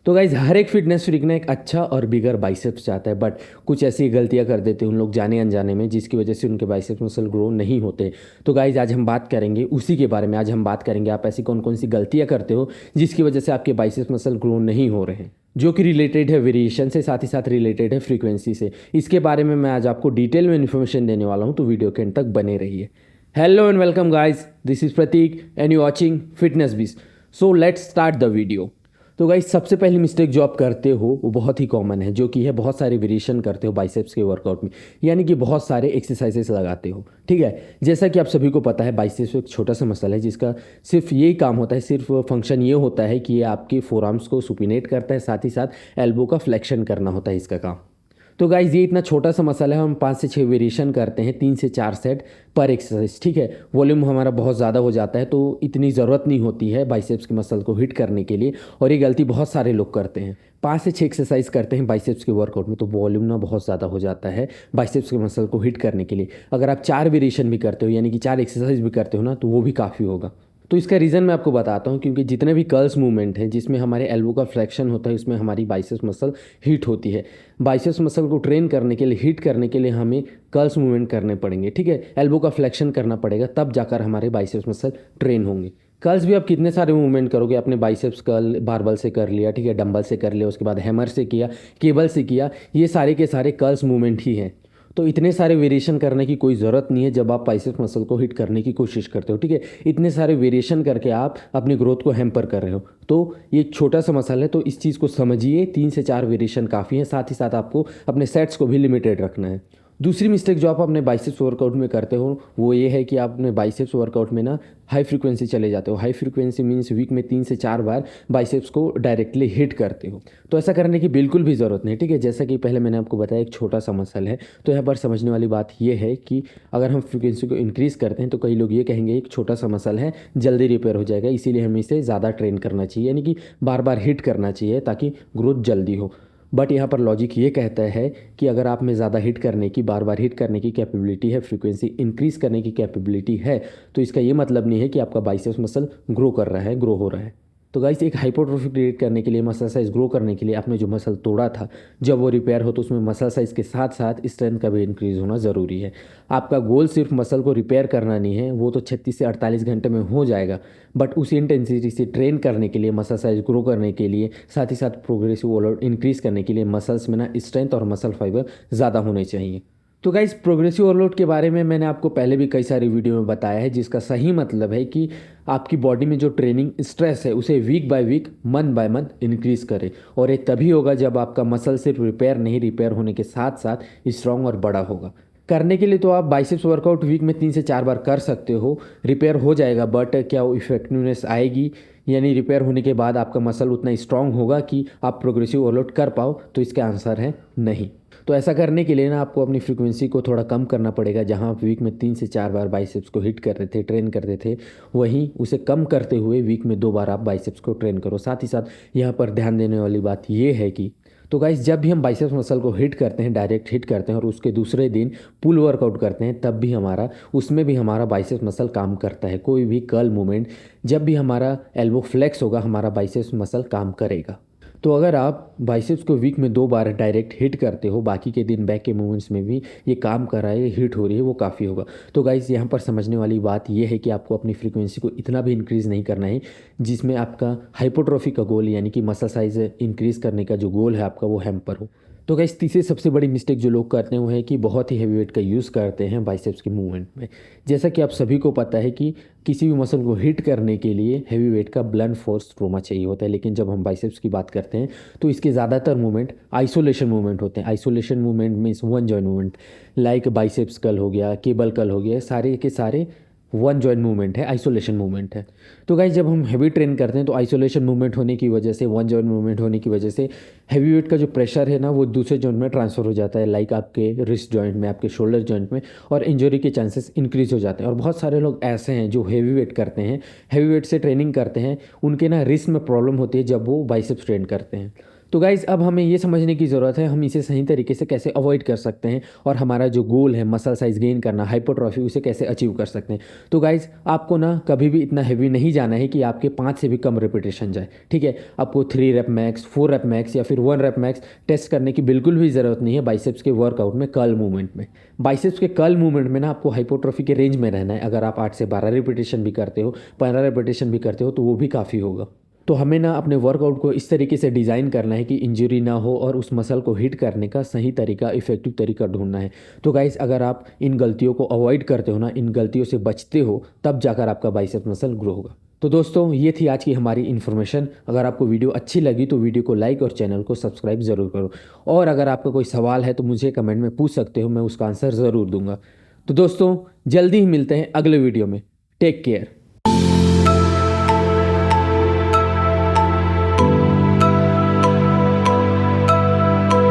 तो गाइज हर एक fitness freak ना एक अच्छा और बिगर बाइसेप्स चाहता है, बट कुछ ऐसी गलतियां कर देते हैं उन लोग जाने अनजाने में, जिसकी वजह से उनके बाइसेप्स मसल ग्रो नहीं होते। तो गाइज आज हम बात करेंगे उसी के बारे में। आज हम बात करेंगे आप ऐसी कौन कौन सी गलतियां करते हो जिसकी वजह से आपके बाइसेप्स मसल ग्रो नहीं हो रहे हैं, जो कि रिलेटेड है वेरिएशन से, साथ ही साथ रिलेटेड है फ्रीक्वेंसी से। इसके बारे में मैं आज आपको डिटेल में इन्फॉर्मेशन देने वाला हूँ, तो वीडियो के एंड तक बने रहिए। Hello and welcome guys, this is Prateek and you watching fitness beast. So let's start the video. तो गाइस सबसे पहली मिस्टेक जो आप करते हो वो बहुत ही कॉमन है, जो कि है बहुत सारे वेरिएशन करते हो बाइसेप्स के वर्कआउट में, यानी कि बहुत सारे एक्सरसाइजेस लगाते हो। ठीक है, जैसा कि आप सभी को पता है बाइसेप्स एक छोटा सा मसल है जिसका सिर्फ यही काम होता है, सिर्फ फंक्शन ये होता है कि ये आपके फोरआर्म्स को सुपिनेट करता है, साथ ही साथ एल्बो का फ्लेक्शन करना होता है इसका काम। तो गाइज ये इतना छोटा सा मसल है, हम 5 से 6 वेरिएशन करते हैं, 3 से 4 सेट पर एक्सरसाइज। ठीक है, वॉल्यूम हमारा बहुत ज़्यादा हो जाता है, तो इतनी ज़रूरत नहीं होती है बाइसेप्स के मसल को हिट करने के लिए, और ये गलती बहुत सारे लोग करते हैं। 5 से 6 एक्सरसाइज करते हैं बाइसेप्स के वर्कआउट में, तो वॉल्यूम ना बहुत ज़्यादा हो जाता है बाइसेप्स के मसल को हिट करने के लिए। अगर आप 4 वेरिएशन भी करते हो, यानी कि 4 एक्सरसाइज भी करते हो ना, तो वो भी काफ़ी होगा। तो इसका रीज़न मैं आपको बताता हूँ, क्योंकि जितने भी कर्ल्स मूवमेंट हैं जिसमें हमारे एल्बो का फ्लेक्शन होता है, उसमें हमारी बाइसेप्स मसल हीट होती है। बाइसेप्स मसल को ट्रेन करने के लिए, हीट करने के लिए हमें कर्ल्स मूवमेंट करने पड़ेंगे। ठीक है, एल्बो का फ्लेक्शन करना पड़ेगा, तब जाकर हमारे बाइसेप्स मसल ट्रेन होंगे। कर्ल्स भी आप कितने सारे मूवमेंट करोगे, अपने बाइसेप्स कर्ल बारबल से कर लिया, ठीक है, डंबल से कर लिया, उसके बाद हैमर से किया, केबल से किया, ये सारे के सारे कर्ल्स मूवमेंट ही हैं। तो इतने सारे वेरिएशन करने की कोई ज़रूरत नहीं है जब आप बाइसेप्स मसल को हिट करने की कोशिश करते हो। ठीक है, इतने सारे वेरिएशन करके आप अपनी ग्रोथ को हैम्पर कर रहे हो। तो ये छोटा सा मसल है, तो इस चीज़ को समझिए, 3 से 4 वेरिएशन काफ़ी है। साथ ही साथ आपको अपने सेट्स को भी लिमिटेड रखना है। दूसरी मिस्टेक जो आप अपने बाइसेप्स वर्कआउट में करते हो वो ये है कि आप अपने बाइसेप्स वर्कआउट में ना हाई फ्रीक्वेंसी चले जाते हो। हाई फ्रीक्वेंसी मीन्स वीक में 3 से 4 बार बाइसेप्स को डायरेक्टली हिट करते हो। तो ऐसा करने की बिल्कुल भी ज़रूरत नहीं। ठीक है, जैसा कि पहले मैंने आपको बताया एक छोटा सा मसल है, तो यहाँ पर समझने वाली बात ये है कि अगर हम फ्रीक्वेंसी को इंक्रीज़ करते हैं तो कई लोग ये कहेंगे एक छोटा सा मसल है, जल्दी रिपेयर हो जाएगा, इसीलिए हमें इसे ज़्यादा ट्रेन करना चाहिए, यानी कि बार बार हिट करना चाहिए ताकि ग्रोथ जल्दी हो। बट यहाँ पर लॉजिक ये कहता है कि अगर आप में ज़्यादा हिट करने की, बार बार हिट करने की कैपेबिलिटी है, फ्रीक्वेंसी इंक्रीज़ करने की कैपेबिलिटी है, तो इसका ये मतलब नहीं है कि आपका बाइसेप्स मसल ग्रो कर रहा है, ग्रो हो रहा है। तो गाइस एक हाइपोट्रोफी क्रिएट करने के लिए, मसल साइज ग्रो करने के लिए आपने जो मसल तोड़ा था, जब वो रिपेयर हो तो उसमें मसल साइज के साथ साथ स्ट्रेंथ का भी इंक्रीज होना ज़रूरी है। आपका गोल सिर्फ मसल को रिपेयर करना नहीं है, वो तो 36 से 48 घंटे में हो जाएगा, बट उसी इंटेंसिटी से ट्रेन करने के लिए, मसल साइज ग्रो करने के लिए, साथ ही साथ प्रोग्रेसिव ओवरलोड इंक्रीज करने के लिए मसल्स में ना स्ट्रेंथ और मसल फाइबर ज़्यादा होने चाहिए। तो गाइस प्रोग्रेसिव ओवरलोड के बारे में मैंने आपको पहले भी कई सारी वीडियो में बताया है, जिसका सही मतलब है कि आपकी बॉडी में जो ट्रेनिंग स्ट्रेस है उसे week by week, month by month increase करे, और ये तभी होगा जब आपका मसल सिर्फ रिपेयर नहीं, रिपेयर होने के साथ साथ स्ट्रांग और बड़ा होगा। करने के लिए तो आप बाइसेप्स वर्कआउट वीक में 3 से 4 बार कर सकते हो, रिपेयर हो जाएगा, बट क्या वो इफेक्टिवनेस आएगी, यानी रिपेयर होने के बाद आपका मसल उतना स्ट्रांग होगा कि आप प्रोग्रेसिव ओवरलोड कर पाओ? तो इसका आंसर है नहीं। तो ऐसा करने के लिए ना आपको अपनी फ्रीक्वेंसी को थोड़ा कम करना पड़ेगा। जहां आप वीक में 3 से 4 बार बाइसेप्स को हिट कर रहे थे, ट्रेन करते थे, वहीं उसे कम करते हुए वीक में 2 बार आप बाइसेप्स को ट्रेन करो। साथ ही साथ यहाँ पर ध्यान देने वाली बात यह है कि, तो गाइस जब भी हम बाइसेप्स मसल को हिट करते हैं, डायरेक्ट हिट करते हैं, और उसके दूसरे दिन पुल वर्कआउट करते हैं, तब भी हमारा, उसमें भी हमारा बाइसेप्स मसल काम करता है। कोई भी कर्ल मूवमेंट, जब भी हमारा एल्बो फ्लेक्स होगा, हमारा बाइसेप्स मसल काम करेगा। तो अगर आप बाइसेप्स को वीक में 2 बार डायरेक्ट हिट करते हो, बाकी के दिन बैक के मूवमेंट्स में भी ये काम कर रहा है, हिट हो रही है, वो काफ़ी होगा। तो गाइस यहाँ पर समझने वाली बात ये है कि आपको अपनी फ्रीक्वेंसी को इतना भी इंक्रीज़ नहीं करना है जिसमें आपका हाइपोट्रोफी का गोल, यानी कि मसल साइज इंक्रीज़ करने का जो गोल है आपका, वो हैम्पर हो। तो गाइस तीसरी सबसे बड़ी मिस्टेक जो लोग करते हैं वो है कि बहुत ही हैवी वेट का यूज़ करते हैं बाइसेप्स के मूवमेंट में। जैसा कि आप सभी को पता है कि किसी भी मसल को हिट करने के लिए हैवी वेट का ब्लंट फोर्स ट्रोमा चाहिए होता है, लेकिन जब हम बाइसेप्स की बात करते हैं तो इसके ज़्यादातर मूवमेंट आइसोलेशन मूवमेंट होते हैं। Isolation movement means one joint movement, like biceps curl हो गया, केबल कर्ल हो गया, सारे के सारे वन जॉइंट मूवमेंट है, आइसोलेशन मूवमेंट है। तो गाइस जब हम हैवी ट्रेन करते हैं तो आइसोलेशन मूवमेंट होने की वजह से, वन जॉइंट मूवमेंट होने की वजह से हैवी वेट का जो प्रेशर है ना वो दूसरे जॉइंट में ट्रांसफ़र हो जाता है, लाइक आपके रिस्ट जॉइंट में, आपके शोल्डर जॉइंट में, और इंजरी के चांसेस इंक्रीज हो जाते हैं। और बहुत सारे लोग ऐसे हैं जो हैवी वेट करते हैं, हैवी वेट से ट्रेनिंग करते हैं, उनके ना रिस्ट में प्रॉब्लम होती है जब वो बाइसेप्स ट्रेन करते हैं। तो गाइज़ अब हमें ये समझने की ज़रूरत है हम इसे सही तरीके से कैसे अवॉइड कर सकते हैं और हमारा जो गोल है मसल साइज़ गेन करना, हाइपरट्रॉफी, उसे कैसे अचीव कर सकते हैं। तो गाइज़ आपको ना कभी भी इतना हैवी नहीं जाना है कि आपके 5 से भी कम रिपीटेशन जाए, ठीक है। आपको 3 रेप मैक्स, 4 रेप मैक्स या फिर 1 रेप मैक्स टेस्ट करने की बिल्कुल भी ज़रूरत नहीं है बाइसेप्स के वर्कआउट में, कर्ल मूवमेंट में। बाइसेप्स के कर्ल मूवमेंट में ना आपको हाइपरट्रॉफी के रेंज में रहना है। अगर आप 8 से 12 रिपीटेशन भी करते हो, 15 रिपीटेशन भी करते हो तो वो भी काफ़ी होगा। तो हमें ना अपने वर्कआउट को इस तरीके से डिज़ाइन करना है कि इंजरी ना हो और उस मसल को हिट करने का सही तरीका, इफेक्टिव तरीका ढूंढना है। तो गाइस अगर आप इन गलतियों को अवॉइड करते हो ना, इन गलतियों से बचते हो, तब जाकर आपका बाइसेप्स मसल ग्रो होगा। तो दोस्तों ये थी आज की हमारी इन्फॉर्मेशन। अगर आपको वीडियो अच्छी लगी तो वीडियो को लाइक और चैनल को सब्सक्राइब ज़रूर करो। और अगर आपका कोई सवाल है तो मुझे कमेंट में पूछ सकते हो, मैं उसका आंसर ज़रूर दूंगा। तो दोस्तों जल्दी ही मिलते हैं अगले वीडियो में। Take care.